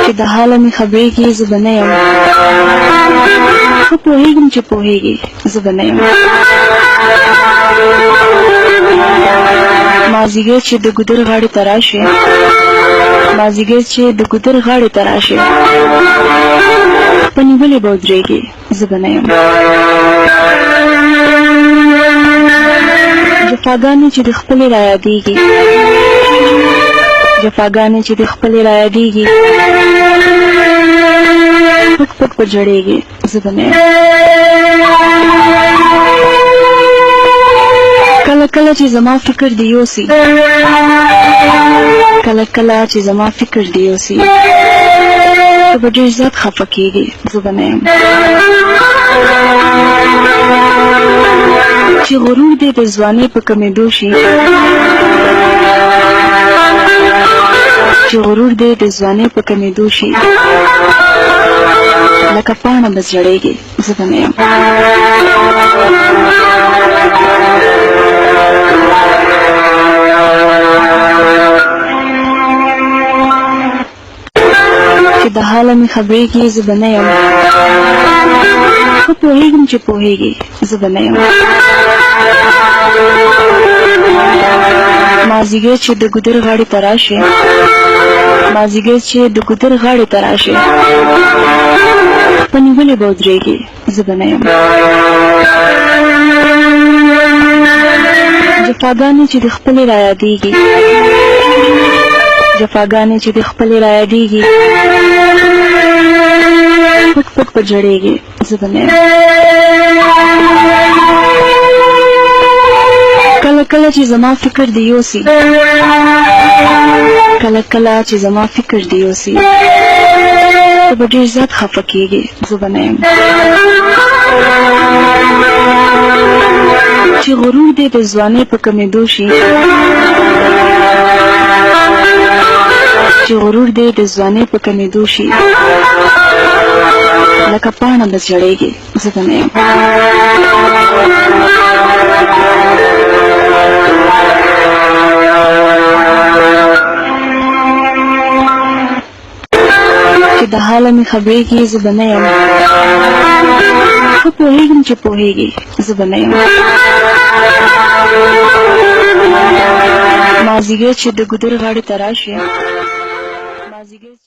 چې د حاله مې خبرېږي زه به نه یم خو پوهېږم چې پوهېږي زه به نه یم مازدیګر چې د ګودر غاړې ته راشي مازدیګر چې د ګودر غاړې ته راشي په نیولې به ودرېږي زه به نه یم جفاګانې چې د خپلې رایادېږي جفاګانې چې د خپلې رایادېږي پټ پټ به جړېږي زه به نه یم کله کله چې زما فکر دی یوسي کله کله چې زما فکر دی یوسي ته به ډېر زیات خفه کېږي زه به نه یم چې غرور دې د ځوانۍ په کمېدو شي چې غرور دې د ځوانۍ په کمېدو شي لکه پاڼه به زړېږي زه به نه یم چې د حاله مې خبرېږي زه به نه یم خو پوهېږم چې پوهېږي زه به نه یم مازدیګر چې د ګودر غاړې ته راشي مازدیګر چې د ګودر غاړې ته راشي په نیولې به ودرېږي زه به نه یم جفاګانې چې د خپلې رایادېږي جفاګانې چې د خپلې رایادېږي پټ پټ به جړېږي زه به نه یم کله کله چې زما فکر دی یوسي کله کله چې زما فکر دی یوسي ته به ډېر زیات خفه کېږي زه به نه یم چې غرور دې د ځوانۍ په کمېدو شي چې غرور دې د ځوانۍ په کمېدو شي لکه پاڼه به زړېږي زه به نه یم چې د حاله مې خبرېږي زه به نه یم خو پوهېږم چې پوهېږي زه به نه یم مازدیګر چې د ګودر غاړې ته راشي مازدیګر